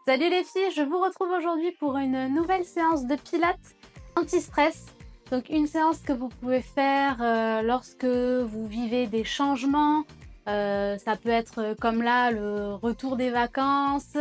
Salut les filles, je vous retrouve aujourd'hui pour une nouvelle séance de pilates anti-stress. Donc une séance que vous pouvez faire lorsque vous vivez des changements. Ça peut être comme là le retour des vacances,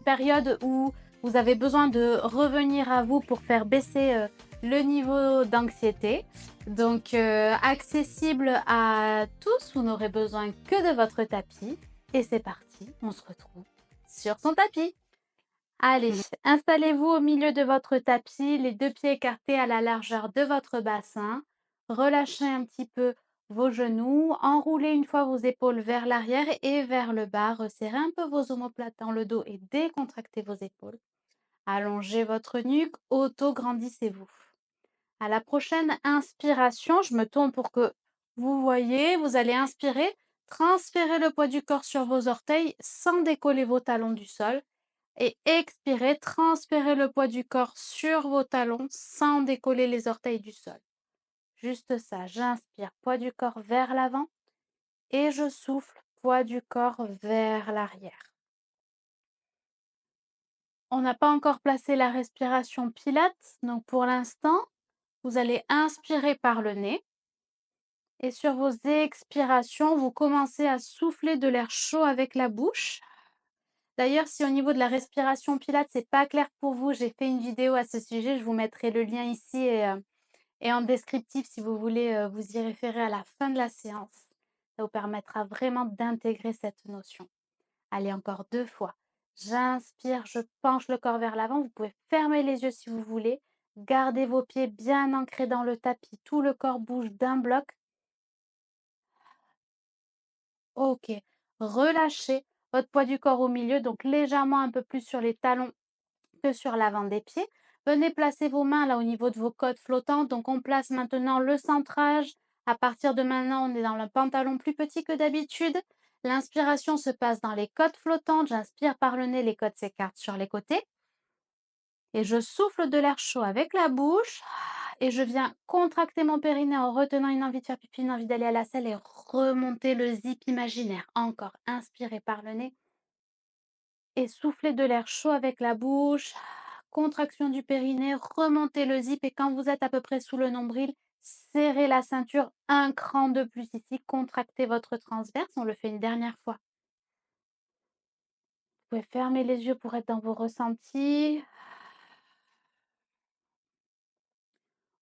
période où vous avez besoin de revenir à vous pour faire baisser le niveau d'anxiété. Donc accessible à tous, vous n'aurez besoin que de votre tapis. Et c'est parti, on se retrouve sur son tapis. Allez, installez-vous au milieu de votre tapis, les deux pieds écartés à la largeur de votre bassin. Relâchez un petit peu vos genoux, enroulez une fois vos épaules vers l'arrière et vers le bas. Resserrez un peu vos omoplates dans le dos et décontractez vos épaules. Allongez votre nuque, auto-grandissez-vous. À la prochaine inspiration, je me tourne pour que vous voyez, vous allez inspirer, transférez le poids du corps sur vos orteils sans décoller vos talons du sol. Et expirez, transférez le poids du corps sur vos talons sans décoller les orteils du sol. Juste ça, j'inspire, poids du corps vers l'avant et je souffle, poids du corps vers l'arrière. On n'a pas encore placé la respiration Pilates, donc pour l'instant, vous allez inspirer par le nez et sur vos expirations, vous commencez à souffler de l'air chaud avec la bouche. D'ailleurs, si au niveau de la respiration Pilates, c'est pas clair pour vous, j'ai fait une vidéo à ce sujet, je vous mettrai le lien ici et en descriptif si vous voulez vous y référer à la fin de la séance. Ça vous permettra vraiment d'intégrer cette notion. Allez, encore 2 fois. J'inspire, je penche le corps vers l'avant. Vous pouvez fermer les yeux si vous voulez. Gardez vos pieds bien ancrés dans le tapis. Tout le corps bouge d'un bloc. OK. Relâchez votre poids du corps au milieu, donc légèrement un peu plus sur les talons que sur l'avant des pieds. Venez placer vos mains là au niveau de vos côtes flottantes. Donc on place maintenant le centrage. À partir de maintenant, on est dans le pantalon plus petit que d'habitude. L'inspiration se passe dans les côtes flottantes. J'inspire par le nez, les côtes s'écartent sur les côtés. Et je souffle de l'air chaud avec la bouche. Et je viens contracter mon périnée en retenant une envie de faire pipi, une envie d'aller à la selle et remonter le zip imaginaire. Encore, inspirez par le nez. Et soufflez de l'air chaud avec la bouche. Contraction du périnée, remontez le zip et quand vous êtes à peu près sous le nombril, serrez la ceinture un cran de plus ici, contractez votre transverse. On le fait une dernière fois. Vous pouvez fermer les yeux pour être dans vos ressentis.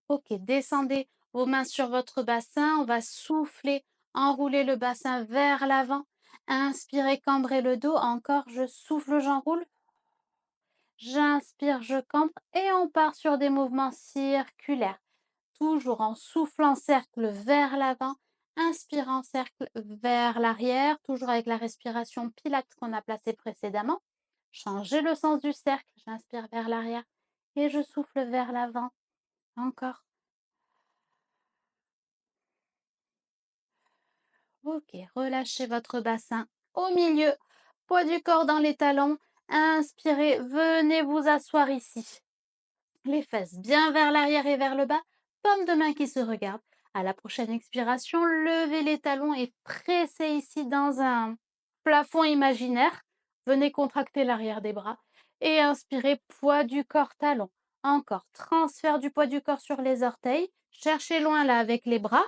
Ok, descendez vos mains sur votre bassin. On va souffler, enrouler le bassin vers l'avant. Inspirez, cambrez le dos. Encore, je souffle, j'enroule. J'inspire, je cambre et on part sur des mouvements circulaires. Toujours en soufflant cercle vers l'avant, inspirant cercle vers l'arrière, toujours avec la respiration Pilates qu'on a placée précédemment. Changez le sens du cercle, j'inspire vers l'arrière et je souffle vers l'avant. Encore. Ok, relâchez votre bassin au milieu, poids du corps dans les talons. Inspirez, venez vous asseoir ici. Les fesses bien vers l'arrière et vers le bas, paume de main qui se regardent. À la prochaine expiration, levez les talons et pressez ici dans un plafond imaginaire. Venez contracter l'arrière des bras et inspirez, poids du corps, talon. Encore, transfert du poids du corps sur les orteils. Cherchez loin là avec les bras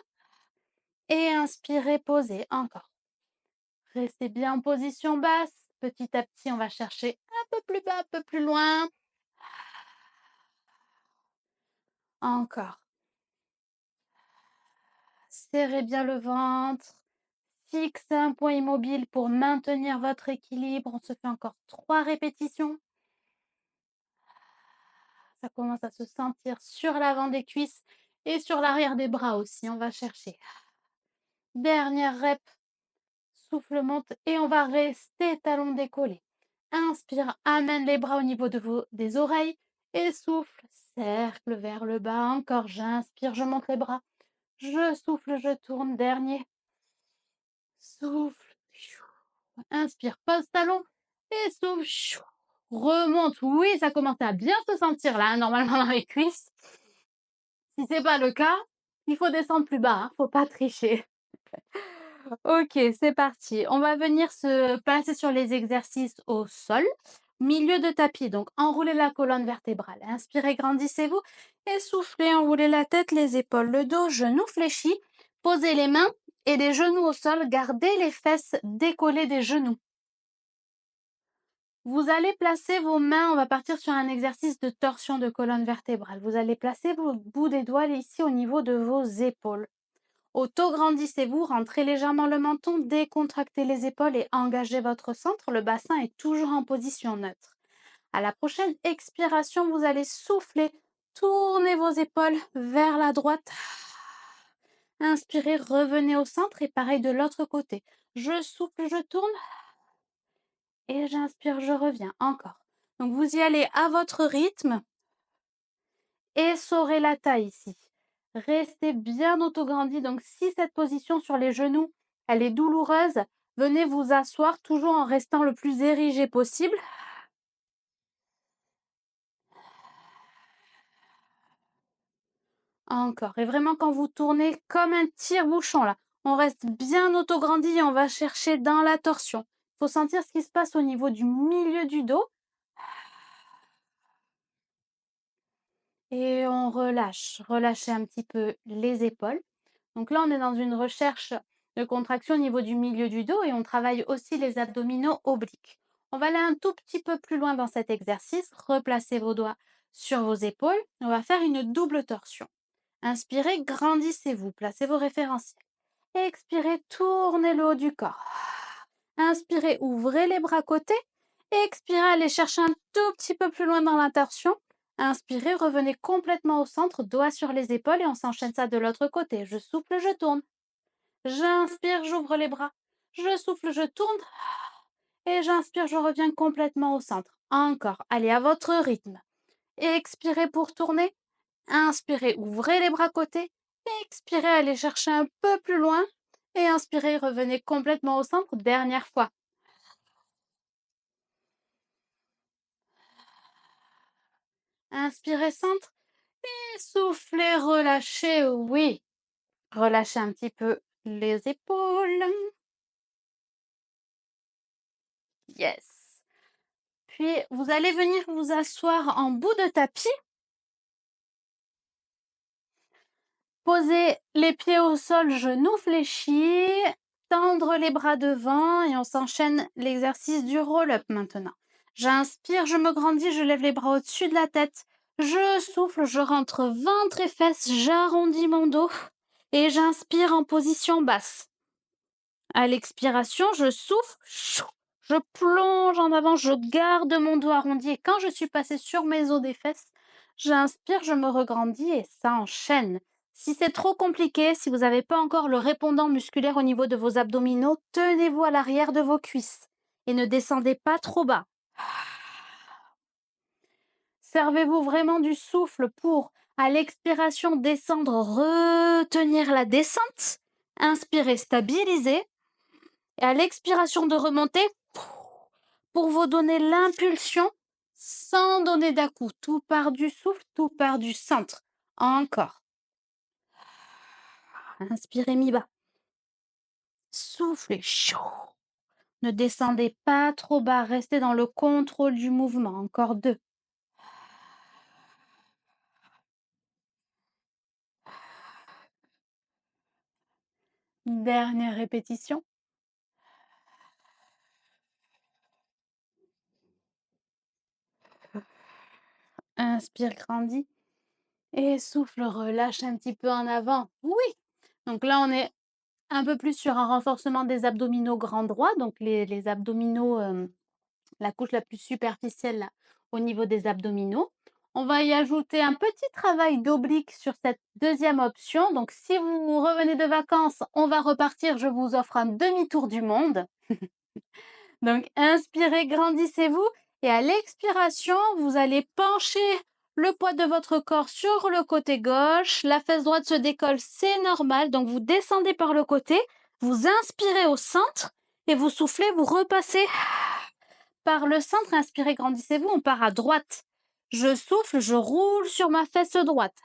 et inspirez, posez. Encore. Restez bien en position basse. Petit à petit, on va chercher un peu plus bas, un peu plus loin. Encore. Serrez bien le ventre. Fixez un point immobile pour maintenir votre équilibre. On se fait encore 3 répétitions. Ça commence à se sentir sur l'avant des cuisses et sur l'arrière des bras aussi. On va chercher. Dernière rep. Souffle monte et on va rester talon décollé. Inspire, amène les bras au niveau de des oreilles et souffle, cercle vers le bas. Encore, j'inspire, je monte les bras. Je souffle, je tourne. Dernier. Souffle. Inspire, pose talon et souffle. Remonte. Oui, ça commence à bien se sentir là, normalement dans les cuisses. Si c'est pas le cas, il faut descendre plus bas, hein, faut pas tricher. OK, c'est parti. On va venir se placer sur les exercices au sol. milieu de tapis. Donc, enroulez la colonne vertébrale. Inspirez, grandissez-vous et soufflez, enroulez la tête, les épaules, le dos, genoux fléchis. Posez les mains et les genoux au sol. Gardez les fesses décollées des genoux. Vous allez placer vos mains, on va partir sur un exercice de torsion de colonne vertébrale. Vous allez placer vos bouts des doigts ici au niveau de vos épaules. Auto-grandissez-vous, rentrez légèrement le menton, décontractez les épaules et engagez votre centre. Le bassin est toujours en position neutre. À la prochaine expiration, vous allez souffler, tournez vos épaules vers la droite. Inspirez, revenez au centre et pareil de l'autre côté. Je souffle, je tourne et j'inspire, je reviens. Encore. Donc vous y allez à votre rythme. Essorez la taille ici. Restez bien autograndi. Donc si cette position sur les genoux, elle est douloureuse, venez vous asseoir toujours en restant le plus érigé possible. Encore. Et vraiment quand vous tournez comme un tire-bouchon là, on reste bien autograndi et on va chercher dans la torsion. Il faut sentir ce qui se passe au niveau du milieu du dos. Et on relâche. Relâchez un petit peu les épaules. Donc là, on est dans une recherche de contraction au niveau du milieu du dos et on travaille aussi les abdominaux obliques. On va aller un tout petit peu plus loin dans cet exercice. Replacez vos doigts sur vos épaules. On va faire une double torsion. Inspirez, grandissez-vous. Placez vos référentiels. Expirez, tournez le haut du corps. Inspirez, ouvrez les bras côtés. Expirez, allez chercher un tout petit peu plus loin dans la torsion. Inspirez, revenez complètement au centre, doigts sur les épaules et on s'enchaîne ça de l'autre côté. Je souffle, je tourne. J'inspire, j'ouvre les bras. Je souffle, je tourne. Et j'inspire, je reviens complètement au centre. Encore. Allez, à votre rythme. Expirez pour tourner. Inspirez, ouvrez les bras côtés. Expirez, allez chercher un peu plus loin. Et inspirez, revenez complètement au centre. Dernière fois. Inspirez, centre. Et soufflez, relâchez. Oui. Relâchez un petit peu les épaules. Yes. Puis, vous allez venir vous asseoir en bout de tapis. Posez les pieds au sol, genoux fléchis. Tendre les bras devant et on s'enchaîne l'exercice du roll-up maintenant. J'inspire, je me grandis, je lève les bras au-dessus de la tête. Je souffle, je rentre ventre et fesses, j'arrondis mon dos et j'inspire en position basse. À l'expiration, je souffle, je plonge en avant, je garde mon dos arrondi et quand je suis passée sur mes os des fesses, j'inspire, je me regrandis et ça enchaîne. Si c'est trop compliqué, si vous n'avez pas encore le répondant musculaire au niveau de vos abdominaux, tenez-vous à l'arrière de vos cuisses et ne descendez pas trop bas. Servez-vous vraiment du souffle pour, à l'expiration, descendre, retenir la descente. Inspirez, stabilisez. Et à l'expiration de remonter, pour vous donner l'impulsion sans donner d'à-coup. Tout part du souffle, tout part du centre. Encore. Inspirez mi-bas. Soufflez. Ne descendez pas trop bas. Restez dans le contrôle du mouvement. Encore 2. Dernière répétition. Inspire, grandis. Et souffle, relâche un petit peu en avant. Oui. Donc là, on est un peu plus sur un renforcement des abdominaux grand droit. Donc les abdominaux, la couche la plus superficielle là, au niveau des abdominaux. On va y ajouter un petit travail d'oblique sur cette deuxième option. Donc si vous revenez de vacances, on va repartir. Je vous offre un demi-tour du monde. Donc inspirez, grandissez-vous et à l'expiration, vous allez pencher le poids de votre corps sur le côté gauche. La fesse droite se décolle, c'est normal. Donc vous descendez par le côté, vous inspirez au centre et vous soufflez, vous repassez par le centre. Inspirez, grandissez-vous, on part à droite. Je souffle, je roule sur ma fesse droite.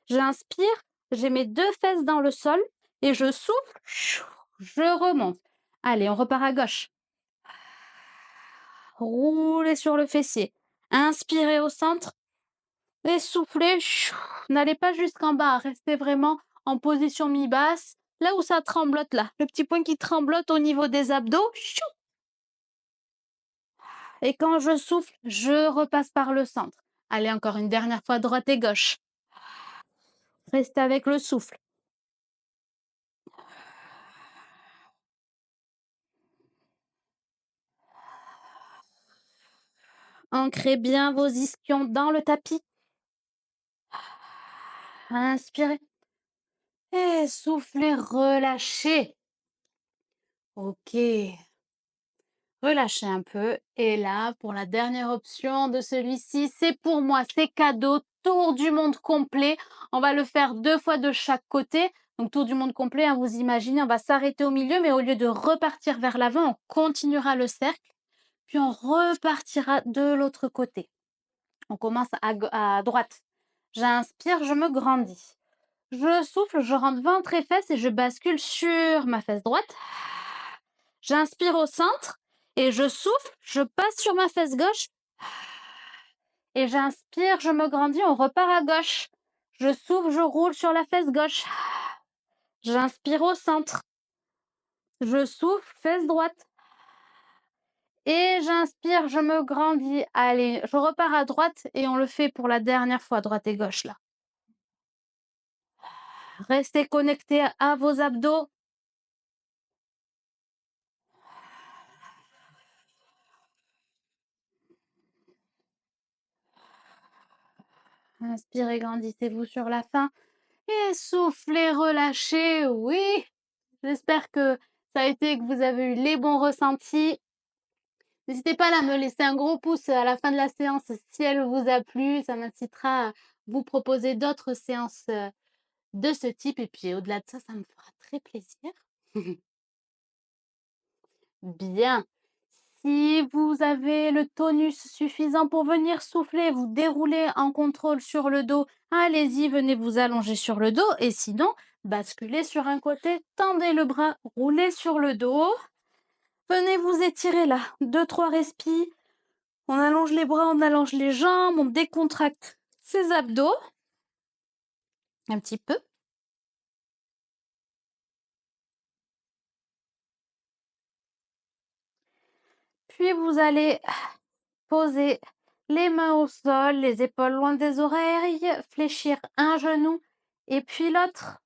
J'inspire, j'ai mes 2 fesses dans le sol et je souffle, je remonte. Allez, on repart à gauche. Roulez sur le fessier. Inspirez au centre et soufflez. N'allez pas jusqu'en bas. Restez vraiment en position mi-basse. Là où ça tremblote, là. Le petit point qui tremblote au niveau des abdos. Et quand je souffle, je repasse par le centre. Allez, encore une dernière fois, droite et gauche. Restez avec le souffle. Ancrez bien vos ischions dans le tapis. Inspirez. Et soufflez, relâchez. Ok. Relâchez un peu. Et là, pour la dernière option de celui-ci, c'est pour moi, c'est cadeau, tour du monde complet. On va le faire 2 fois de chaque côté. Donc, tour du monde complet, hein, vous imaginez, on va s'arrêter au milieu, mais au lieu de repartir vers l'avant, on continuera le cercle, puis on repartira de l'autre côté. On commence à droite. J'inspire, je me grandis. Je souffle, je rentre ventre et fesses et je bascule sur ma fesse droite. J'inspire au centre et je souffle, je passe sur ma fesse gauche. Et j'inspire, je me grandis, on repart à gauche. Je souffle, je roule sur la fesse gauche. J'inspire au centre. Je souffle, fesse droite. Et j'inspire, je me grandis. Allez, je repars à droite et on le fait pour la dernière fois, droite et gauche là. Restez connectés à vos abdos. Inspirez, grandissez-vous sur la fin. Et soufflez, relâchez. Oui, j'espère que ça a été, que vous avez eu les bons ressentis. N'hésitez pas à me laisser un gros pouce à la fin de la séance si elle vous a plu. Ça m'incitera à vous proposer d'autres séances de ce type. Et puis au-delà de ça, ça me fera très plaisir. Bien. Si vous avez le tonus suffisant pour venir souffler, vous dérouler en contrôle sur le dos, allez-y, venez vous allonger sur le dos. Et sinon, basculez sur un côté, tendez le bras, roulez sur le dos. Venez vous étirer là, 2-3 respis. On allonge les bras, on allonge les jambes, on décontracte ses abdos. Un petit peu. Puis vous allez poser les mains au sol, les épaules loin des oreilles, fléchir un genou et puis l'autre.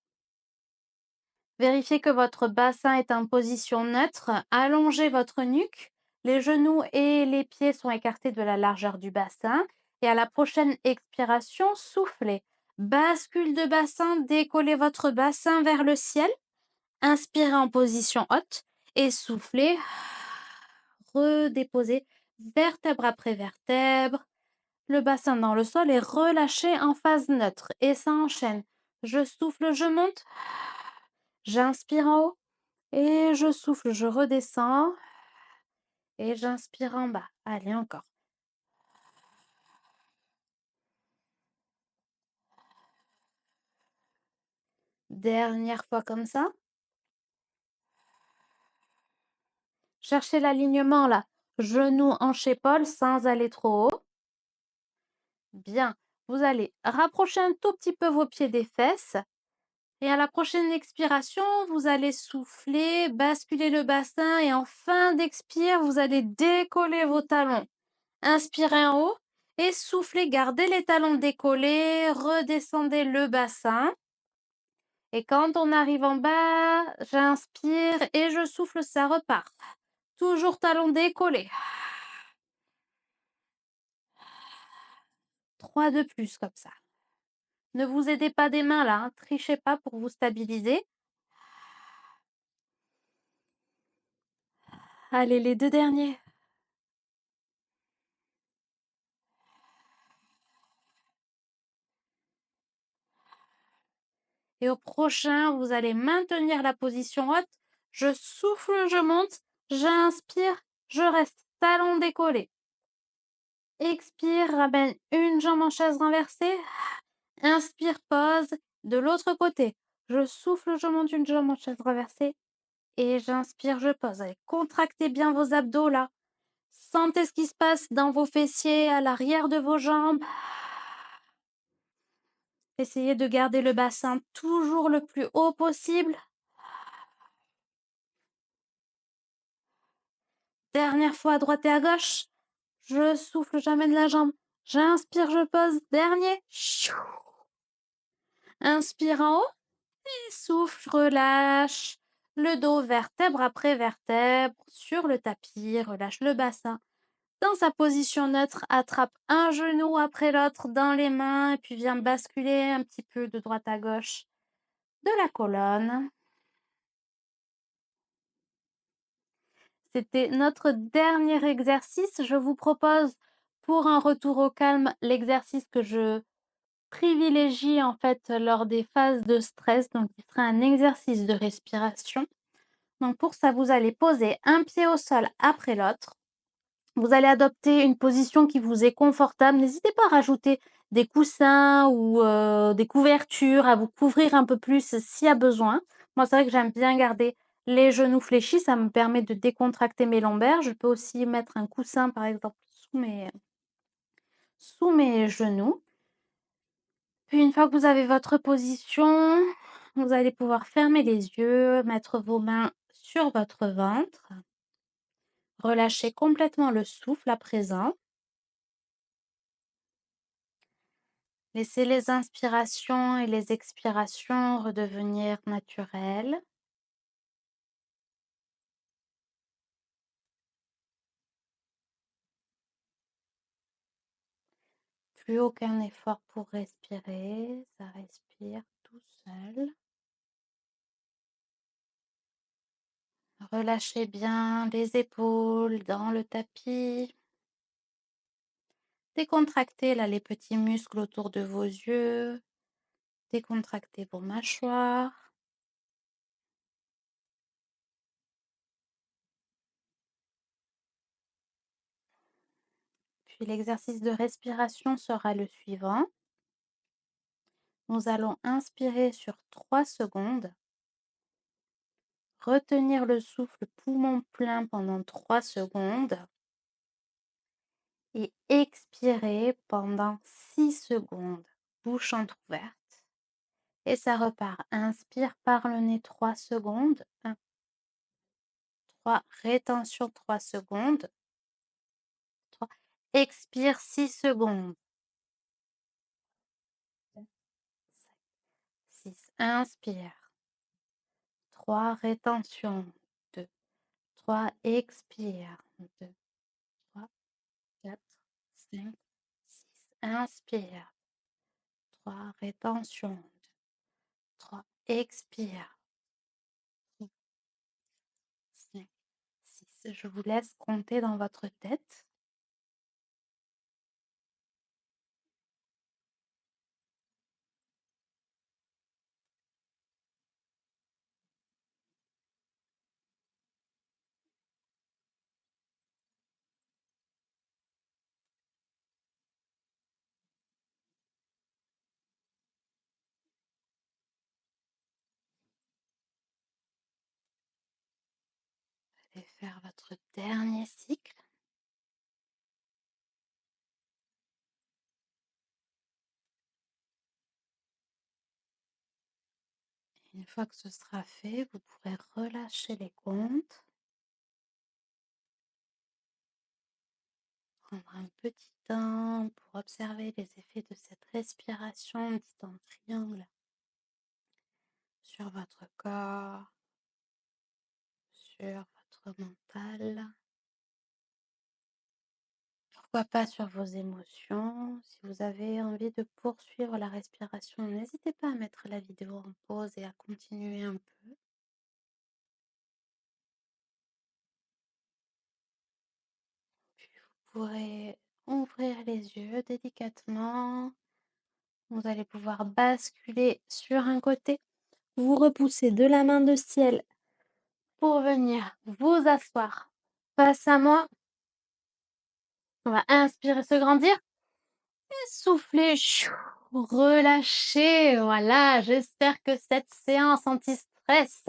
Vérifiez que votre bassin est en position neutre. Allongez votre nuque. Les genoux et les pieds sont écartés de la largeur du bassin. Et à la prochaine expiration, soufflez. Bascule de bassin, décollez votre bassin vers le ciel. Inspirez en position haute et soufflez. Redéposez vertèbre après vertèbre. Le bassin dans le sol est relâché en phase neutre et ça enchaîne. Je souffle, je monte. J'inspire en haut et je souffle, je redescends et j'inspire en bas. Allez, encore. Dernière fois comme ça. Cherchez l'alignement là. Genoux, hanches, épaules sans aller trop haut. Bien. Vous allez rapprocher un tout petit peu vos pieds des fesses. Et à la prochaine expiration, vous allez souffler, basculer le bassin et en fin d'expire, vous allez décoller vos talons. Inspirez en haut et soufflez, gardez les talons décollés, redescendez le bassin. Et quand on arrive en bas, j'inspire et je souffle, ça repart. Toujours talons décollés. 3 de plus comme ça. Ne vous aidez pas des mains là, hein. Trichez pas pour vous stabiliser. Allez, les 2 derniers. Et au prochain, vous allez maintenir la position haute. Je souffle, je monte. J'inspire, je reste. Talons décollés. Expire, ramène une jambe en chaise renversée. Inspire, pose. De l'autre côté. Je souffle, je monte une jambe en chaise renversée. Et j'inspire, je pose. Allez, contractez bien vos abdos là. Sentez ce qui se passe dans vos fessiers, à l'arrière de vos jambes. Essayez de garder le bassin toujours le plus haut possible. Dernière fois à droite et à gauche. Je souffle, j'amène la jambe. J'inspire, je pose. Dernier. Chou. Inspire en haut et souffle, je relâche. Le dos vertèbre après vertèbre sur le tapis. Relâche le bassin. Dans sa position neutre, attrape un genou après l'autre dans les mains et puis viens basculer un petit peu de droite à gauche de la colonne. C'était notre dernier exercice. Je vous propose pour un retour au calme l'exercice que je privilégie en fait lors des phases de stress. Donc, il sera un exercice de respiration. Donc, pour ça, vous allez poser un pied au sol après l'autre. Vous allez adopter une position qui vous est confortable. N'hésitez pas à rajouter des coussins ou des couvertures, à vous couvrir un peu plus s'il y a besoin. Moi, c'est vrai que j'aime bien garder les genoux fléchis, ça me permet de décontracter mes lombaires. Je peux aussi mettre un coussin, par exemple, sous mes genoux. Puis une fois que vous avez votre position, vous allez pouvoir fermer les yeux, mettre vos mains sur votre ventre. Relâchez complètement le souffle à présent. Laissez les inspirations et les expirations redevenir naturelles. Plus aucun effort pour respirer, ça respire tout seul. Relâchez bien les épaules dans le tapis. Décontractez là les petits muscles autour de vos yeux. Décontractez vos mâchoires. Puis l'exercice de respiration sera le suivant. Nous allons inspirer sur 3 secondes. Retenir le souffle poumon plein pendant 3 secondes. Et expirer pendant 6 secondes, bouche entrouverte. Et ça repart. Inspire par le nez 3 secondes. 1, 3, rétention 3 secondes. 3, expire 6 secondes. 6, inspire. 3, rétention. 2, 3, expire. 2, 3, 4, 5, 6, inspire. 3, rétention. 3, expire. 5, 6. Je vous laisse compter dans votre tête. Vous allez faire votre dernier cycle. Une fois que ce sera fait, vous pourrez relâcher les comptes. Prendre un petit temps pour observer les effets de cette respiration dit en triangle sur votre corps, sur votre mental. Pourquoi pas sur vos émotions. Si vous avez envie de poursuivre la respiration, n'hésitez pas à mettre la vidéo en pause et à continuer un peu. Puis vous pourrez ouvrir les yeux délicatement. Vous allez pouvoir basculer sur un côté. Vous repoussez de la main de ciel pour venir vous asseoir face à moi. On va inspirer, se grandir. Et souffler. Relâcher. Voilà, j'espère que cette séance anti-stress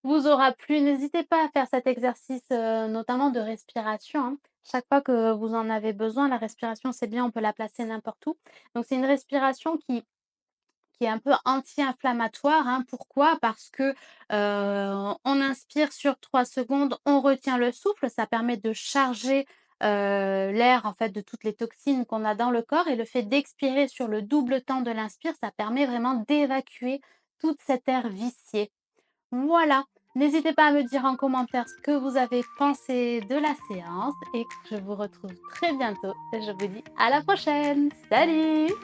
vous aura plu. N'hésitez pas à faire cet exercice, notamment de respiration, hein. Chaque fois que vous en avez besoin, la respiration, c'est bien, on peut la placer n'importe où. Donc c'est une respiration qui est un peu anti-inflammatoire, hein. Pourquoi? Parce que, on inspire sur 3 secondes, on retient le souffle, ça permet de charger, l'air, en fait, de toutes les toxines qu'on a dans le corps et le fait d'expirer sur le double temps de l'inspire, ça permet vraiment d'évacuer toute cet air vicié. Voilà, n'hésitez pas à me dire en commentaire ce que vous avez pensé de la séance et je vous retrouve très bientôt et je vous dis à la prochaine. Salut!